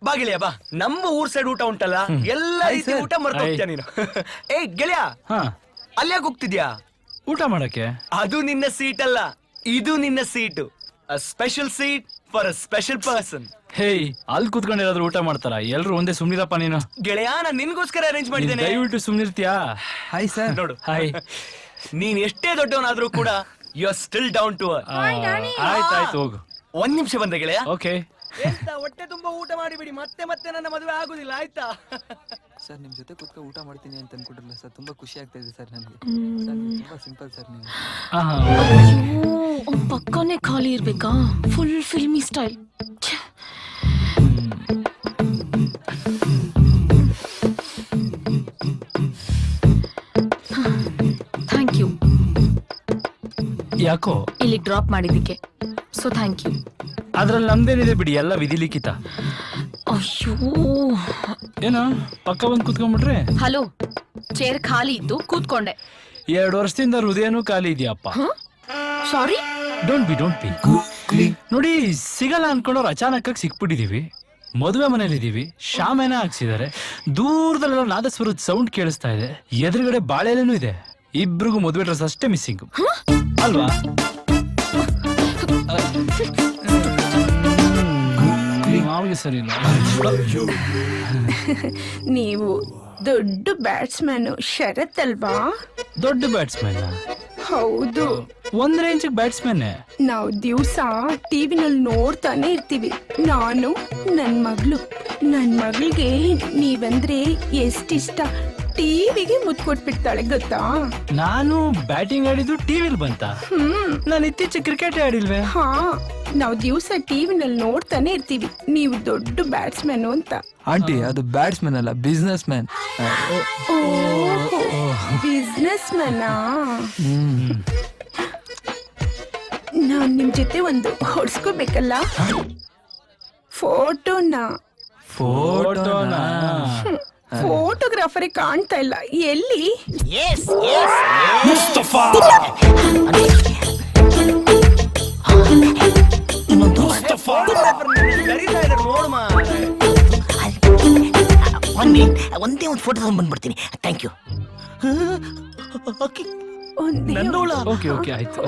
ಬಾ ಗೆಳೆಯ ಬಾ. ನಮ್ಮ ಊರ್ ಸೈಡ್ ಊಟ ಉಂಟಲ್ಲ, ಎಲ್ಲ ರೀತಿ ಊಟ ಮರ್ತ ಹೋಗ್ತೀಯ ನೀನು. ಏಯ್ ಗೆಳೆಯ, ಅಲ್ಯಾಗ ಹೋಗ್ತಿದ್ಯಾ? ಊಟ ಮಾಡಕ್ಕೆ. ಅದು ನಿನ್ನ ಸೀಟ್ ಅಲ್ಲ, ಇದು ನಿನ್ನ seat. Special seat for a special person. Hey, ಅಲ್ಲಿ ಕೂತ್ಕೊಂಡು ಏನಾದ್ರು ಊಟ ಮಾಡ್ತಾರ? ಎಲ್ರು ಒಂದೇ ಸುಮ್ನಿರಪ್ಪ ನೀನು. ಗೆಳೆಯ, ನಾನ್ ನಿನ್ಗೋಸ್ಕರ ಅರೇಂಜ್ ಮಾಡಿದ್ದೇನೆ. ದಯವಿಟ್ಟು ಸುಮ್ನಿರ್ತೀಯಾ? Hi sir. ನೋಡು, ಹಾಯ್. ನೀನ್ ಎಷ್ಟೇ ದೊಡ್ಡವನಾದ್ರೂ ಕೂಡ you are still down to earth. ಆಯ್ತಾಯ್ತು, ಹೋಗು. ಒಂದ್ ನಿಮಿಷ ಬಂದೆ ಗೆಳೆಯ. ಓಕೆ. ಹೊಟ್ಟೆ ತುಂಬಾ ಊಟ ಮಾಡಿಬಿಡಿ, ಮತ್ತೆ ನನ್ನ ಮದುವೆ ಆಗುದಿಲ್ಲ, ಆಯ್ತಾ? ಸರ್, ನಿಮ್ ಜೊತೆ ಕೂತ್ಕೊಂಡು ಊಟ ಮಾಡ್ತೀನಿ ಅಂತ ಅನ್ಕೊಂಡಿರಲಿಲ್ಲ ಸರ್. ತುಂಬಾ ಖುಷಿ ಆಗ್ತಾ ಇದೆ ಸರ್ ನನಗೆ. ತುಂಬಾ ಸಿಂಪಲ್ ಸರ್ ನೀವು. ಪಕ್ಕನೆ ಖಾಲಿ ಇರ್ಬೇಕಾ? Full filmy style. Thank you. ಯಾಕೋ ಇಲ್ಲಿ ಡ್ರಾಪ್ ಮಾಡಿದ್ದಕ್ಕೆ. So thank you. ಅದ್ರಲ್ಲಿ ನಮ್ದೇನಿದೆ ಬಿಡಿ, ಎಲ್ಲ ವಿಧಿಲಿಖಿತ. ಅಯ್ಯೋ, ಏನೋ ಪಕ್ಕ ಬಂದು ಕೂತ್ಕೊಂಡ್ಬಿಟ್ರೆ. ಹಲೋ, ಚೇರ್ ಖಾಲಿ ಇತ್ತು, ಕೂತ್ಕೊಂಡೆ. 2 ವರ್ಷದಿಂದ ಹೃದಯನೂ ಖಾಲಿ ಇದೆಯಪ್ಪ. ಸಾರಿ. Don't be. ನೋಡಿ, ಸಿಗಲ್ಲ ಅನ್ಕೊಂಡವ್ರು ಅಚಾನಕ್ ಆಗಿ ಸಿಕ್ಬಿಟ್ಟಿದೀವಿ. ಮದುವೆ ಮನೇಲಿ ಇದೀವಿ, ಶಾಮೇನ ಹಾಕ್ಸಿದ್ದಾರೆ. ದೂರದಲ್ಲೆಲ್ಲ ನಾದಸ್ವರದ ಸೌಂಡ್ ಕೇಳಿಸ್ತಾ ಇದೆ. ಎದುರುಗಡೆ ಬಾಳೆಲೆನೂ ಇದೆ. ಇಬ್ರಿಗೂ ಮದುವೆ ಡ್ರೆಸ್ ಅಷ್ಟೇ ಮಿಸ್ಸಿಂಗ್ ಅಲ್ವಾ? ಮಾವಿಗೆ ಸರಿ ಇಲ್ಲ. ನೀವು ದೊಡ್ಡ ಬ್ಯಾಟ್ಸ್ಮನ್ ಶರತ್ ಅಲ್ವಾ? ದೊಡ್ಡ ಬ್ಯಾಟ್ಸ್ಮನ್? ಹೌದು. ಒಂದ್ ರೇಂಜ್ ಬ್ಯಾಟ್ಸ್ಮನ್. ನಾವು ದಿವ್ಸ ಟಿವಿನಲ್ಲಿ ನೋಡ್ತಾನೆ ಇರ್ತೀವಿ, ನಾನು ನನ್ ಮಗಳಿಗೆ ನೀವಂದ್ರೆ ಎಷ್ಟಿಷ್ಟ. ಟಿವಿಗೆ ಮುತ್ತು ಕೊಟ್ಬಿಡ್ತಾಳೆ ಗೊತ್ತಾ? ನಾನು ಬ್ಯಾಟಿಂಗ್ ಆಡಿದ್ದು ಟಿವಿಲ್ ಬಂತ. ನಾನು ಇತ್ತೀಚೆಗೆ ಕ್ರಿಕೆಟ್ ಆಡಿಲ್ವೇ? ಹಾ, ನಾವು ದಿವ್ಸ ಟಿವಿನಲ್ಲಿ ನೋಡ್ತಾನೆ ಇರ್ತೀವಿ, ನೀವು ದೊಡ್ಡ ಬ್ಯಾಟ್ಸ್ಮನ್ ಅಂತ. ಆಂಟಿ, ಅದು ಬ್ಯಾಟ್ಸ್ಮನ್ ಅಲ್ಲ, ಬಿಸ್ನೆಸ್ ಮ್ಯಾನ್. ಬಿಸ್ನೆಸ್ ಮ್ಯಾನಾ? ನಾನ್ ನಿಮ್ ಜೊತೆ ಒಂದು ಹೊಡ್ಸ್ಕೋಬೇಕಲ್ಲ, ಫೋಟೋನಾ? ಫೋಟೋಗ್ರಾಫರೇ ಕಾಣ್ತಾ ಇಲ್ಲ, ಎಲ್ಲಿ? ಮುಸ್ತಫಾ ಒಂದೇ ಒಂದು ಫೋಟೋ ತಗೊಂಡ್ ಬಂದ್ಬಿಡ್ತೀನಿ. Thank you. ಓಕೆ ಆಯ್ತು.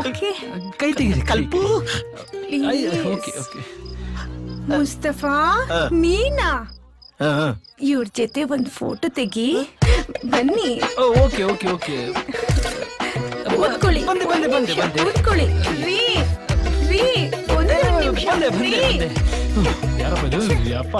ಕೈ ತೆಗೀರಿ. ಕಲ್ಪು. ಓಕೆ. ಮುಸ್ತಫಾ, ನೀನಾ? ಇವ್ರ ಜೊತೆ ಒಂದು ಫೋಟೋ ತೆಗಿ, ಬನ್ನಿ. ಓಕೆ. ಕೂತ್ಕೊಳ್ಳಿ. ಕೂತ್ಕೊಳ್ಳಿ. ರೀ, ಒಂದು ನಿಮಿಷ. ಯಾರಪ್ಪ ಇದು? ಅಪ್ಪ